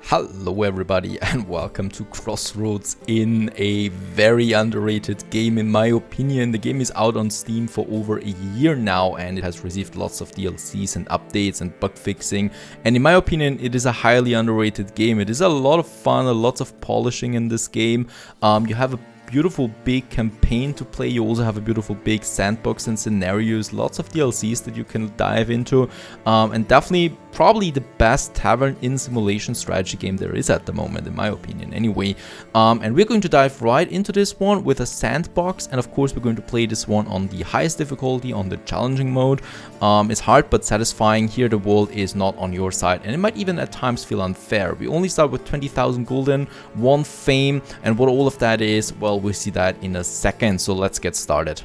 Hello everybody and welcome to Crossroads Inn, a very underrated game in my opinion. The game is out on Steam for over a year now and it has received lots of DLCs and updates and bug fixing, and in my opinion it is a highly underrated game. It is a lot of fun, a lot of polishing in this game. You have a beautiful big campaign to play. You also have a beautiful big sandbox and scenarios, lots of DLCs that you can dive into, and definitely probably the best tavern in simulation strategy game there is at the moment, in my opinion anyway. And we're going to dive right into this one with a sandbox, and of course we're going to play this one on the highest difficulty, on the challenging mode. It's hard but satisfying. Here the world is not on your side and it might even at times feel unfair. We only start with 20,000 gulden, 1 fame, and what all of that is, well, we'll see that in a second, so let's get started.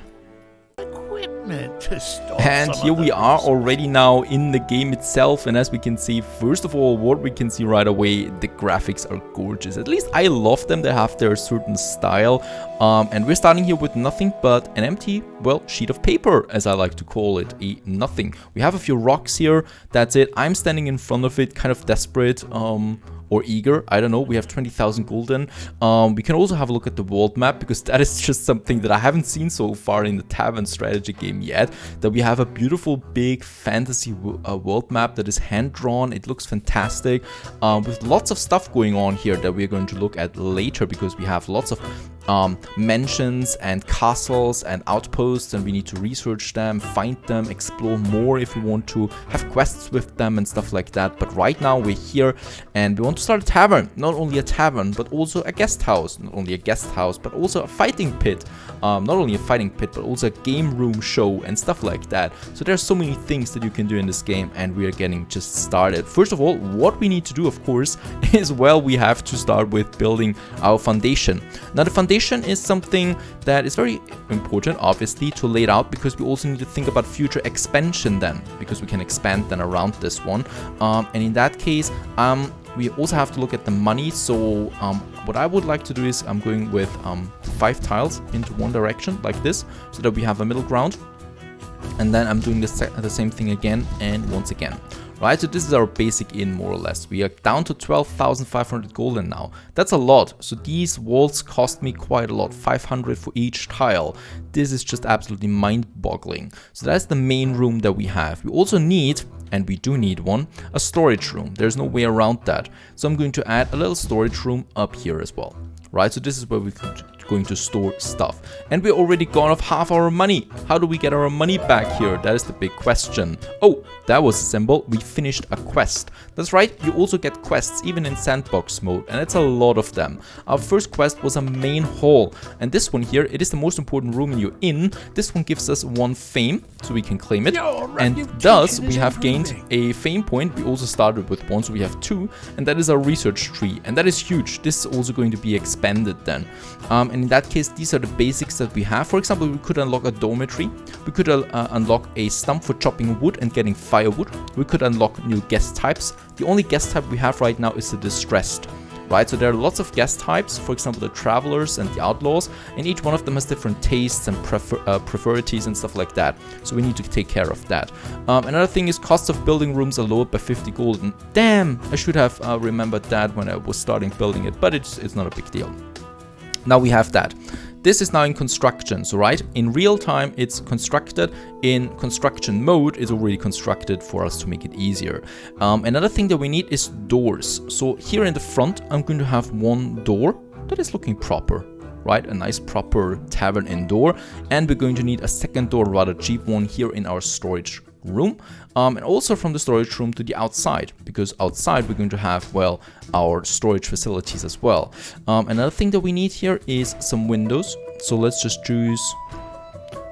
And here we are already now in the game itself, and as we can see, first of all, what we can see right away, the graphics are gorgeous. At least I love them. They have their certain style, and we're starting here with nothing but an empty, well, sheet of paper, as I like to call it, a nothing. We have a few rocks here, that's it. I'm standing in front of it, kind of desperate, or eager, I don't know. We have 20,000 gulden. We can also have a look at the world map, because that is just something that I haven't seen so far in the Tavern strategy game yet. That we have a beautiful big fantasy world map that is hand-drawn. It looks fantastic, with lots of stuff going on here that we're going to look at later, because we have lots of mansions and castles and outposts, and we need to research them, find them, explore more if we want to have quests with them and stuff like that. But right now we're here and we want to start a tavern. Not only a tavern but also a guest house. Not only a guest house but also a fighting pit. Not only a fighting pit but also a game room show and stuff like that. So there's so many things that you can do in this game, and we are getting just started. First of all, what we need to do, of course, is, well, we have to start with building our foundation. Now the foundation is something that is very important, obviously, to lay it out, because we also need to think about future expansion then, because we can expand then around this one. And in that case, we also have to look at the money. So what I would like to do is I'm going with 5 tiles into one direction like this, so that we have a middle ground. And then I'm doing the same thing again and once again. Right, so this is our basic inn, more or less. We are down to 12,500 gulden now. That's a lot. So these walls cost me quite a lot, 500 for each tile. This is just absolutely mind-boggling. So that's the main room that we have. We also need, and we do need one, a storage room. There's no way around that. So I'm going to add a little storage room up here as well. Right, so this is where we're going to store stuff. And we're already gone off half our money. How do we get our money back here? That is the big question. Oh, that was a symbol. We finished a quest. That's right, you also get quests even in sandbox mode, and it's a lot of them. Our first quest was a main hall, and this one here, it is the most important room in your inn. This one gives us 1 fame, so we can claim it. And thus, we have gained a fame point. We also started with 1, so we have 2, and that is our research tree, and that is huge. This is also going to be expanded then. And in that case, these are the basics that we have. For example, we could unlock a dormitory. We could unlock a stump for chopping wood and getting firewood. We could unlock new guest types. The only guest type we have right now is the distressed. Right, so there are lots of guest types, for example the travelers and the outlaws, and each one of them has different tastes and preferities and stuff like that. So we need to take care of that. Another thing is costs of building rooms are lowered by 50 gulden. Damn, I should have remembered that when I was starting building it, but it's not a big deal. Now we have that. This is now in construction, so right, in real time it's constructed. In construction mode it's already constructed for us to make it easier. Another thing that we need is doors. So here in the front I'm going to have 1 door that is looking proper. Right, a nice proper tavern inn door, and we're going to need a second door, rather cheap one, here in our storage room, and also from the storage room to the outside, because outside we're going to have, well, our storage facilities as well. Another thing that we need here is some windows, so let's just choose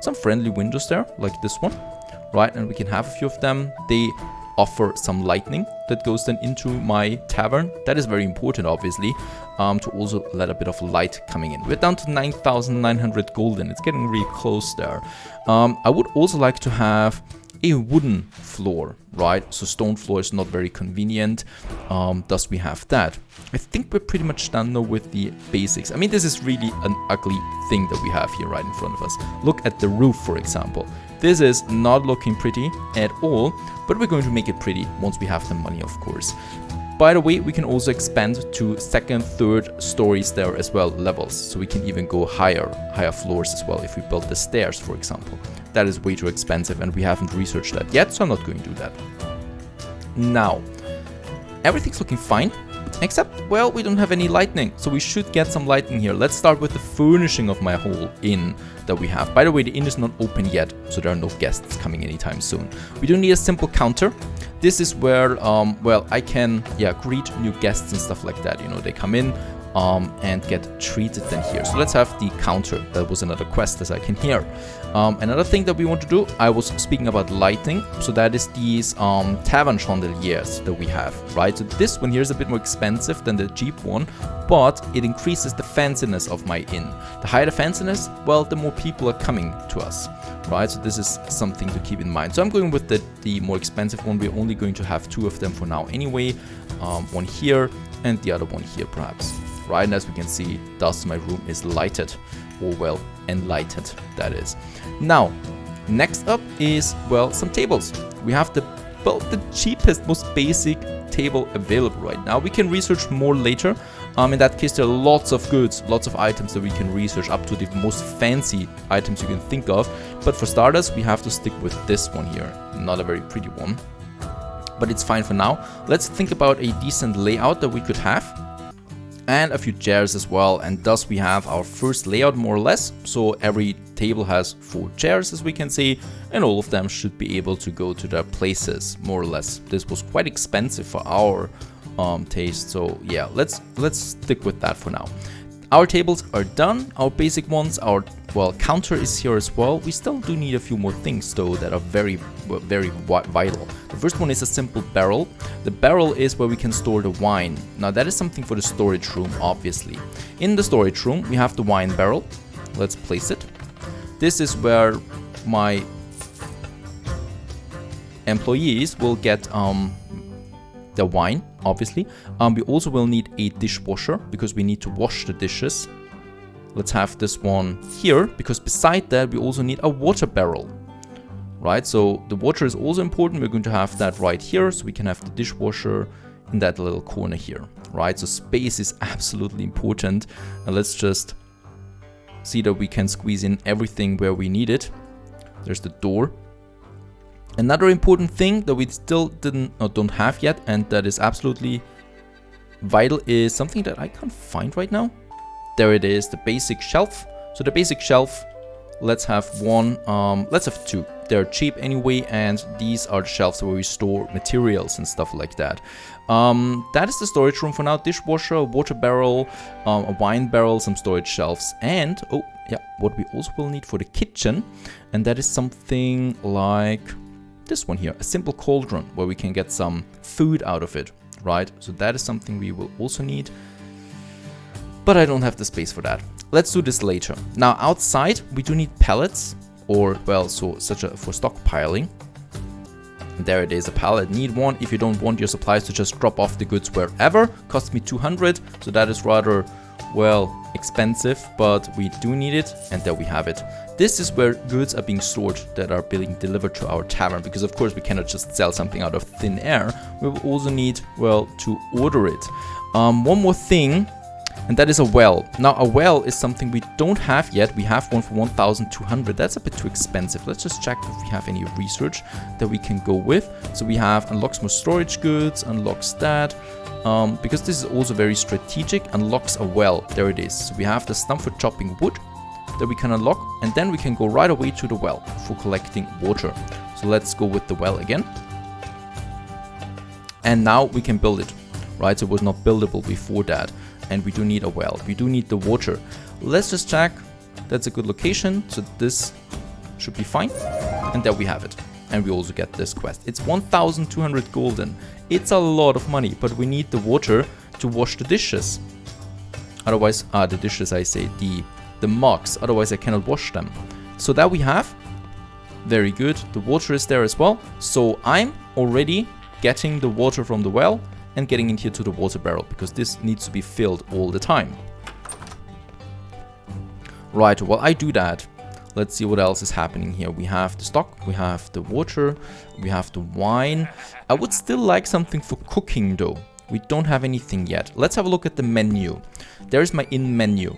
some friendly windows there, like this one, right, and we can have a few of them. They offer some lightning that goes then into my tavern. That is very important, obviously, to also let a bit of light coming in. We're down to 9,900 gulden. It's getting really close there. I would also like to have a wooden floor, right? So stone floor is not very convenient, thus we have that. I think we're pretty much done now with the basics. I mean, this is really an ugly thing that we have here right in front of us. Look at the roof, for example. This is not looking pretty at all, but we're going to make it pretty once we have the money, of course. By the way, we can also expand to second, third stories there as well, levels. So we can even go higher floors as well if we build the stairs, for example. That is way too expensive and we haven't researched that yet, so I'm not going to do that. Now, everything's looking fine, except, well, we don't have any lightning, so we should get some lightning here. Let's start with the furnishing of my whole inn that we have. By the way, the inn is not open yet, so there are no guests coming anytime soon. We do need a simple counter. This is where, well, I can, greet new guests and stuff like that. You know, they come in and get treated then here. So let's have the counter. That was another quest, as I can hear. Another thing that we want to do, I was speaking about lighting. So that is these tavern chandeliers that we have, right? So this one here is a bit more expensive than the cheap one, but it increases the fanciness of my inn. The higher the fanciness, well, the more people are coming to us, right? So this is something to keep in mind. So I'm going with the more expensive one. We're only going to have 2 of them for now anyway. One here and the other one here perhaps. Right, and as we can see, thus my room is lighted, or well, enlightened, that is. Now, next up is, well, some tables. We have the cheapest, most basic table available right now. We can research more later. In that case, there are lots of goods, lots of items that we can research, up to the most fancy items you can think of. But for starters, we have to stick with this one here. Not a very pretty one, but it's fine for now. Let's think about a decent layout that we could have. And a few chairs as well, and thus we have our first layout more or less. So every table has 4 chairs, as we can see, and all of them should be able to go to their places more or less. This was quite expensive for our taste, so yeah, let's stick with that for now. Our tables are done, our basic ones, our, well, counter is here as well. We still do need a few more things though that are very vital. The first one is a simple barrel. The barrel is where we can store the wine. Now that is something for the storage room, obviously. In the storage room, we have the wine barrel. Let's place it. This is where my employees will get the wine, obviously. We also will need a dishwasher because we need to wash the dishes. Let's have this one here because beside that we also need a water barrel, right? So the water is also important. We're going to have that right here, so we can have the dishwasher in that little corner here, right? So space is absolutely important, and let's just see that we can squeeze in everything where we need it. There's the door. Another important thing that we still don't have yet, and that is absolutely vital, is something that I can't find right now. There it is, the basic shelf. So the basic shelf, let's have one, let's have 2. They're cheap anyway, and these are the shelves where we store materials and stuff like that. That is the storage room for now. Dishwasher, a water barrel, a wine barrel, some storage shelves, and, oh yeah, what we also will need for the kitchen, and that is something like this one here, a simple cauldron where we can get some food out of it, right? So that is something we will also need, but I don't have the space for that. Let's do this later. Now outside we do need pallets, or well, for stockpiling. There it is, a pallet. Need one if you don't want your supplies to just drop off the goods wherever. Costs me 200, so that is rather, well, expensive, but we do need it, and there we have it. This is where goods are being stored that are being delivered to our tavern, because of course we cannot just sell something out of thin air. We will also need, well, to order it. One more thing, and that is a well. Now a well is something we don't have yet. We have one for 1,200. That's a bit too expensive. Let's just check if we have any research that we can go with. So we have unlocks more storage goods, unlocks that. Because this is also very strategic, unlocks a well. There it is. So we have the stump for chopping wood that we can unlock, and then we can go right away to the well for collecting water. So let's go with the well again. And now we can build it, right? So it was not buildable before that. And we do need a well. We do need the water. Let's just check. That's a good location. So this should be fine. And there we have it. And we also get this quest. It's 1,200 golden. It's a lot of money, but we need the water to wash the dishes. Otherwise, the dishes, I say, the mugs. Otherwise, I cannot wash them. So that we have. Very good. The water is there as well. So I'm already getting the water from the well and getting in here to the water barrel, because this needs to be filled all the time. Right, while I do that, Let's see what else is happening here. We have the stock, we have the water, we have the wine. I would still like something for cooking though. We don't have anything yet. Let's have a look at the menu. There's my inn menu,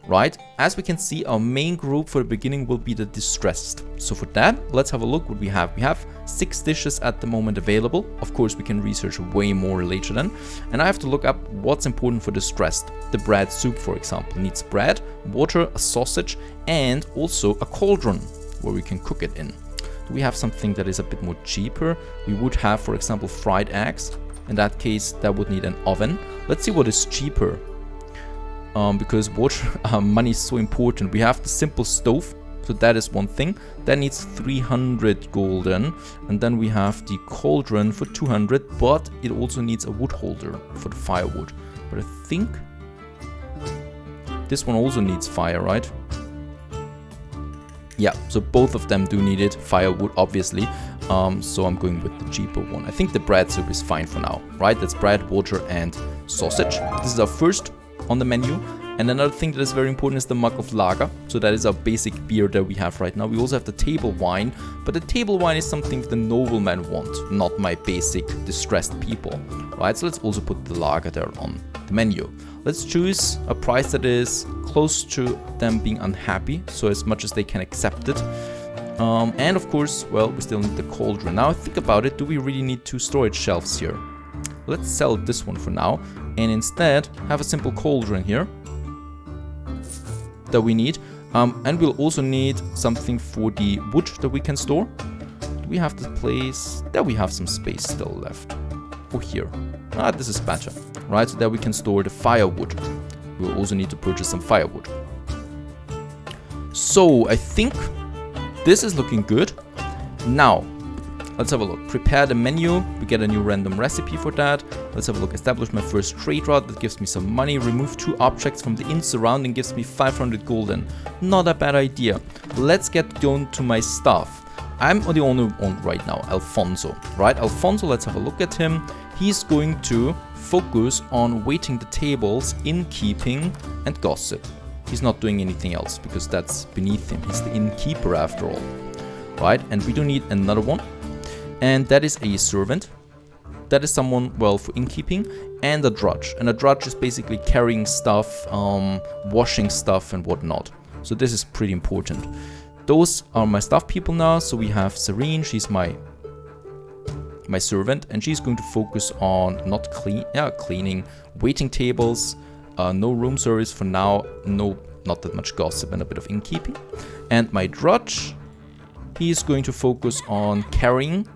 right? As we can see, our main group for the beginning will be the distressed. So for that, let's have a look what we have. We have 6 dishes at the moment available. Of course, we can research way more later then. And I have to look up what's important for distressed. The bread soup, for example, needs bread, water, a sausage, and also a cauldron where we can cook it in. Do we have something that is a bit more cheaper? We would have, for example, fried eggs. In that case, that would need an oven. Let's see what is cheaper. Because water, money is so important. We have the simple stove, so that is one thing. That needs 300 golden. And then we have the cauldron for 200, but it also needs a wood holder for the firewood. But I think this one also needs fire, right? Yeah, so both of them do need it, firewood obviously. So I'm going with the cheaper one. I think the bread soup is fine for now, right? That's bread, water, and sausage. This is our first on the menu. And another thing that is very important is the mug of lager. So that is our basic beer that we have right now. We also have the table wine, but the table wine is something the noblemen want, not my basic distressed people, right? So let's also put the lager there on the menu. Let's choose a price that is close to them being unhappy, so as much as they can accept it. And of course, well, we still need the cauldron. Now I think about it, do we really need 2 storage shelves here? Let's sell this one for now, and instead have a simple cauldron here that we need. And we'll also need something for the wood that we can store. Do we have the place? There we have some space still left. Oh, here. Ah, this is better. Right, so there we can store the firewood. We'll also need to purchase some firewood. So I think this is looking good. Now, let's have a look. Prepare the menu. We get a new random recipe for that. Let's have a look. Establish my first trade route. That gives me some money. Remove 2 objects from the inn surrounding. Gives me 500 golden. Not a bad idea. Let's get going to my stuff. I'm the only one right now, Alfonso. Right, Alfonso, let's have a look at him. He's going to focus on waiting the tables, innkeeping, and gossip. He's not doing anything else because that's beneath him. He's the innkeeper after all. Right, and we do need another one. And that is a servant. That is someone, well, for innkeeping. And a drudge. And a drudge is basically carrying stuff, washing stuff and whatnot. So this is pretty important. Those are my staff people now. So we have Serene, she's my servant, and she's going to focus on cleaning, waiting tables, no room service for now, not that much gossip, and a bit of innkeeping. And my drudge, he is going to focus on carrying,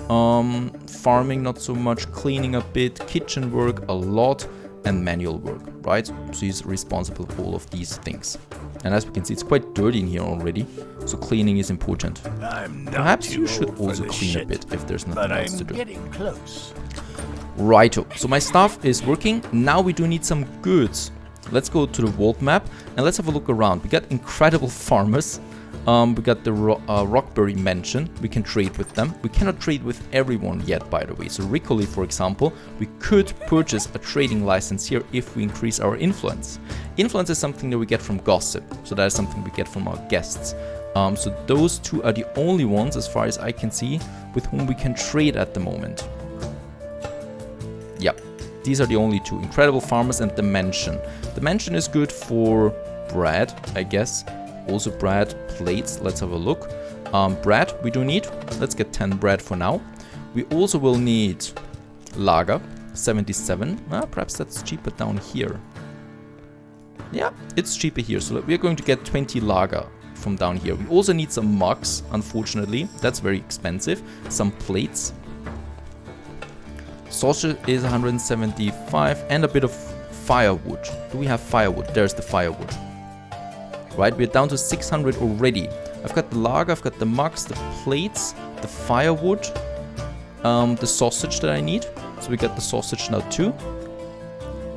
farming not so much, cleaning a bit, kitchen work a lot, and manual work, right? So he's responsible for all of these things. And as we can see, it's quite dirty in here already, so cleaning is important. Perhaps you should also clean a bit if there's nothing else to do. Getting close. Righto, so my stuff is working. Now we do need some goods. Let's go to the world map and let's have a look around. We got incredible farmers. We got the Rockberry Mansion. We can trade with them. We cannot trade with everyone yet, by the way. So Ricoli, for example, we could purchase a trading license here if we increase our influence. Influence is something that we get from gossip. So that is something we get from our guests. So those 2 are the only ones, as far as I can see, with whom we can trade at the moment. Yep, these are the only 2. Incredible farmers and the mansion. The mansion is good for bread, I guess. Also bread, plates, let's have a look. Bread we do need. Let's get 10 bread for now. We also will need lager, 77. Perhaps that's cheaper down here. Yeah, it's cheaper here. So we're going to get 20 lager from down here. We also need some mugs, unfortunately. That's very expensive. Some plates. Sausage is 175 and a bit of firewood. Do we have firewood? There's the firewood. Right, we're down to 600 already. I've got the lager, I've got the mugs, the plates, the firewood, the sausage that I need. So we got the sausage now too.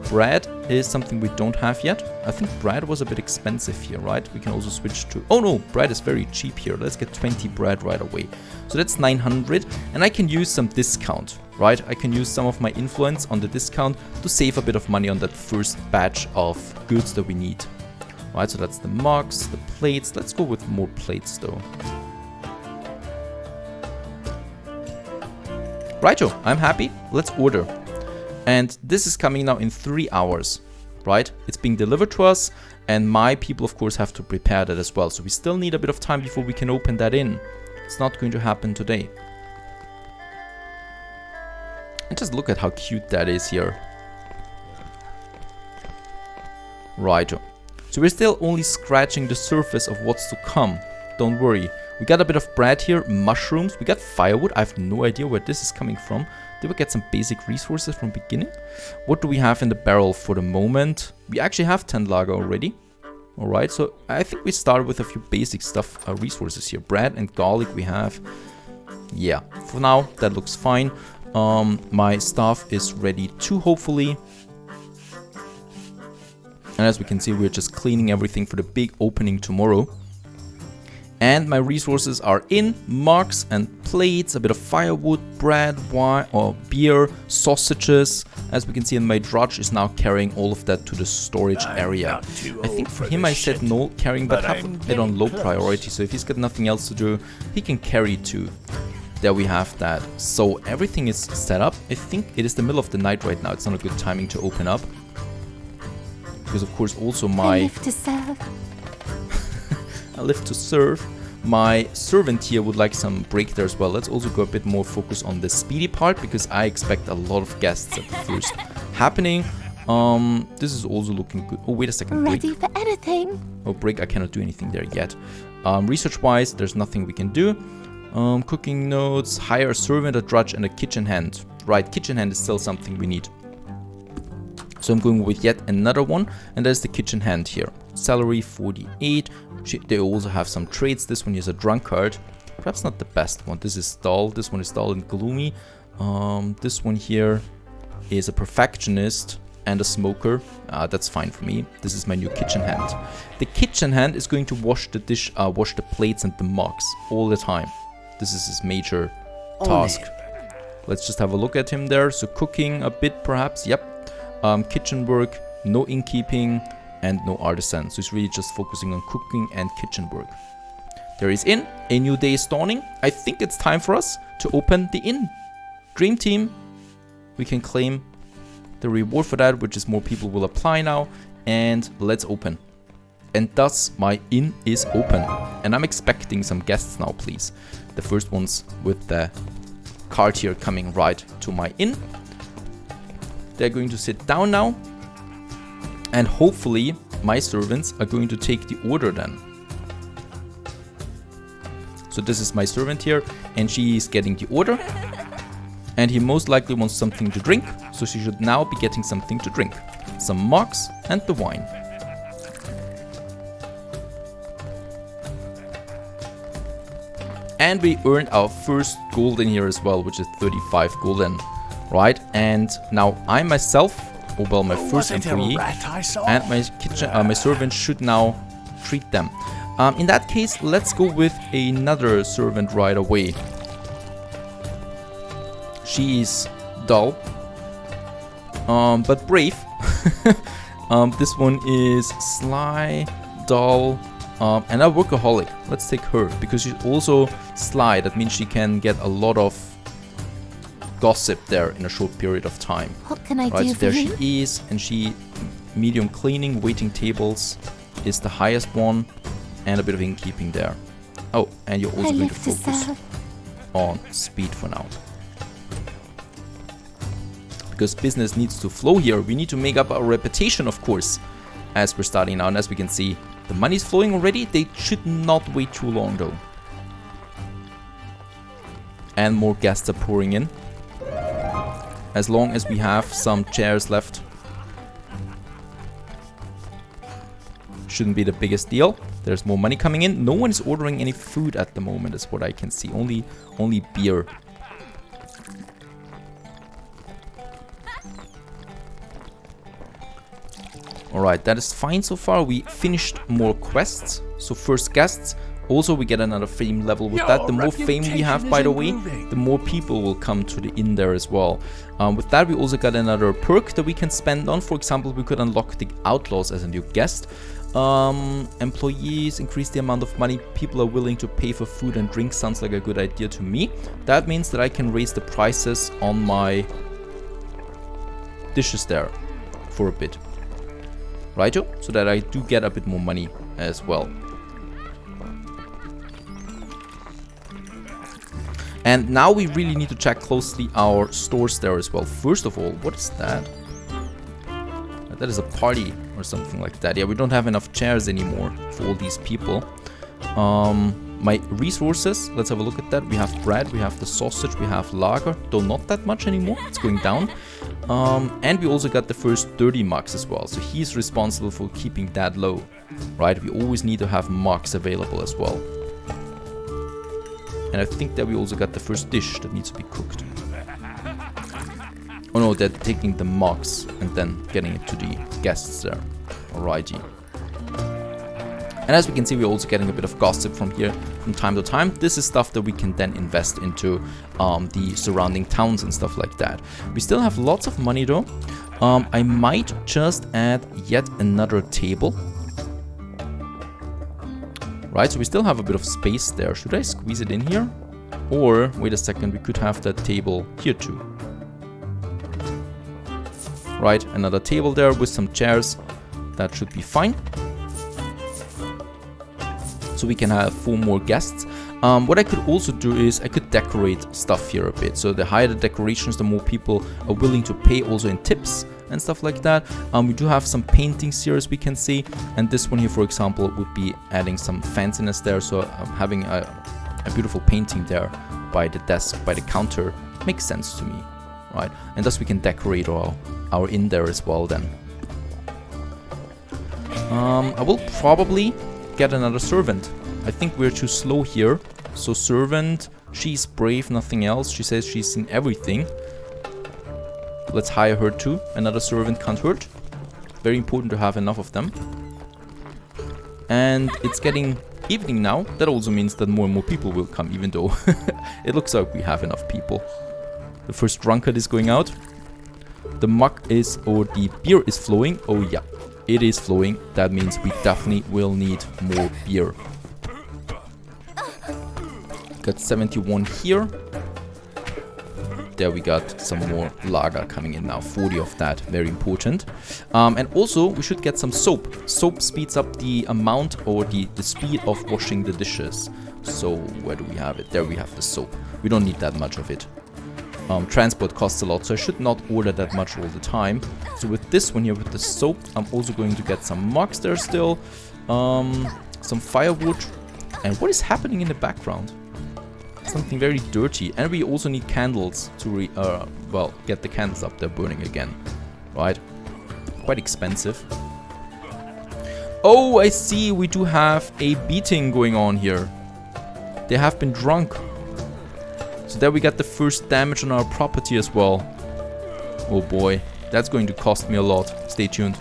Bread is something we don't have yet. I think bread was a bit expensive here, right? We can also switch to... Oh no, bread is very cheap here. Let's get 20 bread right away. So that's 900. And I can use some discount, right? I can use some of my influence on the discount to save a bit of money on that first batch of goods that we need. Right, so that's the mugs, the plates. Let's go with more plates though. Righto, I'm happy. Let's order. And this is coming now in 3 hours, right? It's being delivered to us, and my people, of course, have to prepare that as well. So we still need a bit of time before we can open that in. It's not going to happen today. And just look at how cute that is here. Righto. So we're still only scratching the surface of what's to come. Don't worry. We got a bit of bread here, mushrooms, we got firewood. I have no idea where this is coming from. Did we get some basic resources from the beginning? What do we have in the barrel for the moment? We actually have 10 lager already. Alright, so I think we started with a few basic stuff, resources here. Bread and garlic we have. Yeah, for now that looks fine. My staff is ready too, hopefully. And as we can see, we're just cleaning everything for the big opening tomorrow. And my resources are in: mugs and plates, a bit of firewood, bread, wine or beer, sausages. As we can see, my drudge is now carrying all of that to the storage area. I think for him I said no carrying, but have it on low priority. So if he's got nothing else to do, he can carry too. There we have that. So everything is set up. I think it is the middle of the night right now. It's not a good timing to open up. Because of course also my... I live to serve. I live to serve. My servant here would like some break there as well. Let's also go a bit more focus on the speedy part, because I expect a lot of guests at the first happening. This is also looking good. Oh, wait a second. Break. Ready for anything. Oh, break. I cannot do anything there yet. Research wise, there's nothing we can do. Cooking notes, hire a servant, a drudge, and a kitchen hand. Right, kitchen hand is still something we need. So I'm going with yet another one, and there's the kitchen hand here. Salary 48. They also have some traits. This one is a drunkard. Perhaps not the best one. This is dull. This one is dull and gloomy. This one here is a perfectionist and a smoker. That's fine for me. This is my new kitchen hand. The kitchen hand is going to wash the dish, wash the plates and the mugs all the time. This is his major task. Let's just have a look at him there. So cooking a bit perhaps. Yep. Kitchen work, no innkeeping, and no artisan. So he's really just focusing on cooking and kitchen work. There is inn. A new day is dawning. I think it's time for us to open the inn. Dream team. We can claim the reward for that, which is more people will apply now. And let's open. And thus my inn is open. And I'm expecting some guests now, please. The first ones with the cart here coming right to my inn. They're going to sit down now, and hopefully my servants are going to take the order then. So this is my servant here, and she is getting the order, and he most likely wants something to drink, so she should now be getting something to drink. Some mugs and the wine. And we earned our first golden here as well, which is 35 golden. Right, and now I myself, oh well, my first employee and my kitchen, my servant should now treat them. In that case, let's go with another servant right away. She is dull, but brave. This one is sly, dull, and a workaholic. Let's take her, because she's also sly. That means she can get a lot of gossip there in a short period of time. What can I right, do so for there you? she is, and she medium cleaning, waiting tables is the highest one, and a bit of innkeeping there. Oh, and you're also going to focus on speed for now. Because business needs to flow here. We need to make up our reputation, of course, as we're starting now. And as we can see, the money's flowing already. They should not wait too long though. And more guests are pouring in. As long as we have some chairs left. Shouldn't be the biggest deal. There's more money coming in. No one is ordering any food at the moment, is what I can see. Only beer. Alright, that is fine so far. We finished more quests. So first guests. Also, we get another fame level with that. The more fame we have, by the way, the more people will come to the inn there as well. With that, we also got another perk that we can spend on. For example, we could unlock the outlaws as a new guest. Employees increase the amount of money people are willing to pay for food and drink. Sounds like a good idea to me. That means that I can raise the prices on my dishes there for a bit. Righto? So that I do get a bit more money as well. And now we really need to check closely our stores there as well. First of all, what is that? That is a party or something like that. Yeah, we don't have enough chairs anymore for all these people. My resources, let's have a look at that. We have bread, we have the sausage, we have lager, though not that much anymore. It's going down. And we also got the first 30 mugs as well. So he's responsible for keeping that low, right? We always need to have mugs available as well. And I think that we also got the first dish that needs to be cooked. Oh no, they're taking the mugs and then getting it to the guests there. Alrighty. And as we can see, we're also getting a bit of gossip from here from time to time. This is stuff that we can then invest into the surrounding towns and stuff like that. We still have lots of money though. I might just add yet another table. Right, so we still have a bit of space there. Should I squeeze it in here? Or, wait a second, we could have that table here too. Right, another table there with some chairs. That should be fine. So we can have 4 more guests. What I could also do is I could decorate stuff here a bit. So the higher the decorations, the more people are willing to pay also in tips and stuff like that. We do have some paintings here as we can see. And this one here, for example, would be adding some fanciness there. So having a beautiful painting there by the desk, by the counter, makes sense to me. Right, and thus we can decorate our inn there as well then. I will probably get another servant. I think we're too slow here. So servant, she's brave, nothing else. She says she's seen everything. Let's hire her too. Another servant can't hurt. Very important to have enough of them. And it's getting evening now. That also means that more and more people will come, even though it looks like we have enough people. The first drunkard is going out. The mug is, or the beer is flowing. Oh yeah, it is flowing. That means we definitely will need more beer. Got 71 here. There we got some more lager coming in now. 40 of that, very important. And also we should get some soap. Soap speeds up the amount or the speed of washing the dishes. So where do we have it? There we have the soap. We don't need that much of it. Transport costs a lot, so I should not order that much all the time. So with this one here, with the soap, I'm also going to get some mugs there still. Some firewood. And what is happening in the background? Something very dirty. And we also need candles to well, get the candles up there burning again. Right? Quite expensive. Oh, I see. We do have a beating going on here. They have been drunk. So there we got the first damage on our property as well. Oh boy, that's going to cost me a lot. Stay tuned.